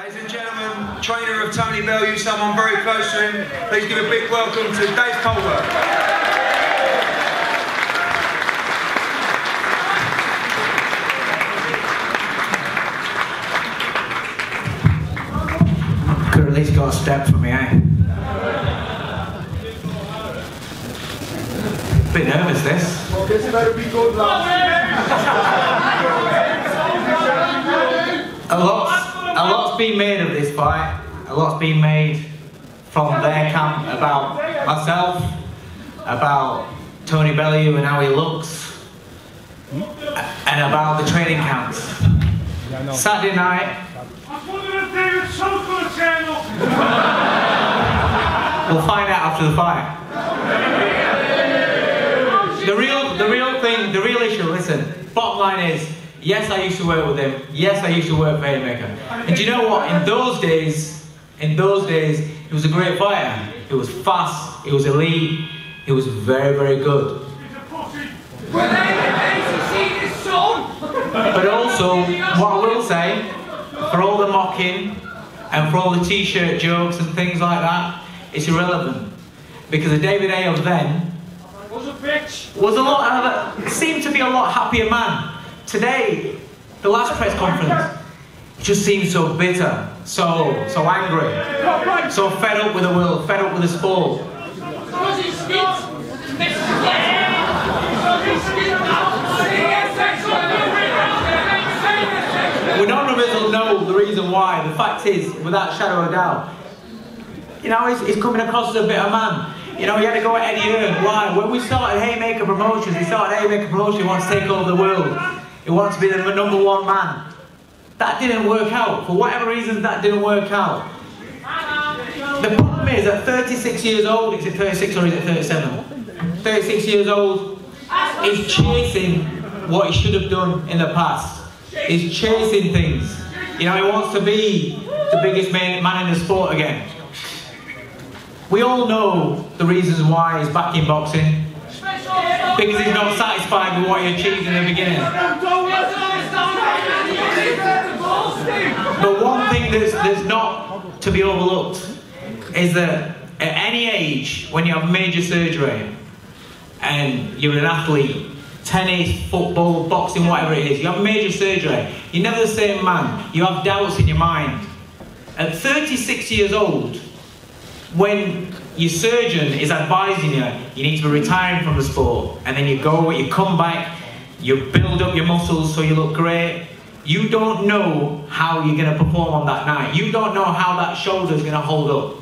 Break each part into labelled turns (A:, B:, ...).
A: Ladies and gentlemen, trainer of Tony Bellew, someone very close to him. Please give a big welcome to Dave Colbert.
B: Could at least got a step for me, eh? Bit nervous, this.
C: Well, this better be good,
B: A lot's been made of this fight. A lot's been made from their camp about myself, about Tony Bellew and how he looks, and about the training camps. Saturday night, we'll find out after the fight. The real issue, listen, bottom line is, yes, I used to work with him. Yes, I used to work for Haymaker. And do you know what? In those days, he was a great fighter. He was fast, he was elite, he was very, very good. But also, what I will say, for all the mocking and for all the t-shirt jokes and things like that, it's irrelevant. Because the David Haye of then seemed to be a lot happier man. Today, the last press conference, he just seemed so bitter, so angry, so fed up with the world, fed up with the sport. Well, none of us will know the reason why. The fact is, without shadow of a doubt, you know, he's coming across as a bitter man. You know, he had to go at Eddie Hearn. Why? When we started Haymaker Promotions, he wants to take over the world. He wants to be the #1 man. That didn't work out. For whatever reason, that didn't work out. The problem is, at 36 years old, is it 36 or is it 37? 36 years old, he's chasing what he should have done in the past. He's chasing things. You know, he wants to be the biggest man in the sport again. We all know the reasons why he's back in boxing. Because he's not satisfied with what he achieved in the beginning. But one thing that's not to be overlooked is that at any age, when you have major surgery and you're an athlete, tennis, football, boxing, whatever it is, you have major surgery, you're never the same man. You have doubts in your mind. At 36 years old, when your surgeon is advising you, you need to be retiring from the sport, and then you come back, you build up your muscles so you look great. You don't know how you're going to perform on that night. You don't know how that shoulder is going to hold up.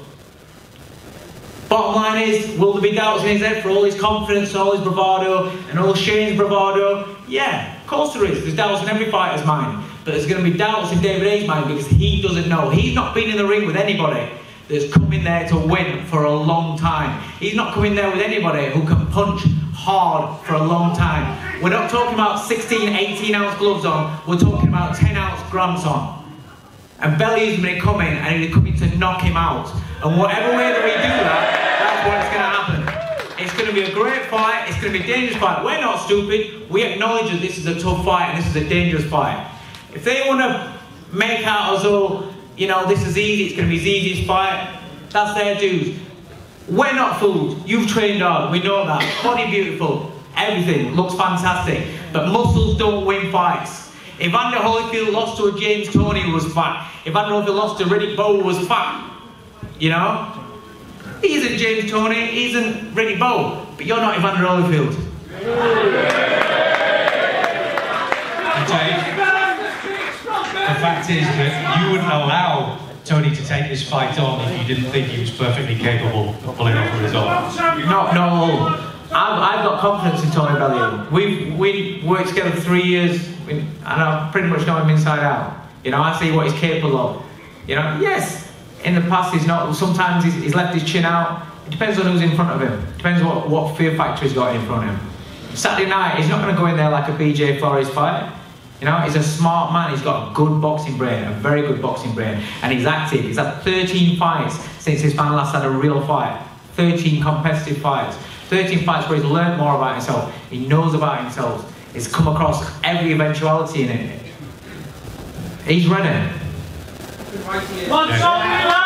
B: Bottom line is, will there be doubts in his head for all his confidence, all his bravado, and all Shane's bravado? Yeah, of course there is. There's doubts in every fighter's mind. But there's going to be doubts in David Haye's mind because he doesn't know. He's not been in the ring with anybody that's come in there to win for a long time. He's not coming there with anybody who can punch hard for a long time. We're not talking about 16, 18-ounce gloves on. We're talking about 10-ounce grams on. And Bellew's going to come in and he's coming to knock him out. And whatever way that we do that, that's what's going to happen. It's going to be a great fight. It's going to be a dangerous fight. We're not stupid. We acknowledge that this is a tough fight and this is a dangerous fight. If they want to make out as though, you know, this is easy, it's going to be his easiest fight, that's their dues. We're not fooled. You've trained hard, we know that. Body beautiful, everything looks fantastic. But muscles don't win fights. If Evander Holyfield lost to a James Toney who was fat, if Evander Holyfield lost to Riddick Bowe who was fat, you know? He isn't James Toney, he isn't Riddick Bowe, but you're not Evander Holyfield.
D: The fact is that you wouldn't allow Tony to take this fight on if you didn't think he was perfectly capable of pulling off the result.
B: No. I've got confidence in Tony Bellew. We've worked together for 3 years, and I pretty much know him inside out. You know, I see what he's capable of. You know, yes, in the past he's not. Sometimes he's left his chin out. It depends on who's in front of him. It depends what fear factor he's got in front of him. Saturday night, he's not going to go in there like a BJ Flores fight. You know, he's a smart man, he's got a good boxing brain, a very good boxing brain, and he's active. He's had 13 fights since his man last had a real fight. 13 competitive fights. 13 fights where he's learned more about himself. He knows about himself. He's come across every eventuality in it. He's ready.
D: Yeah.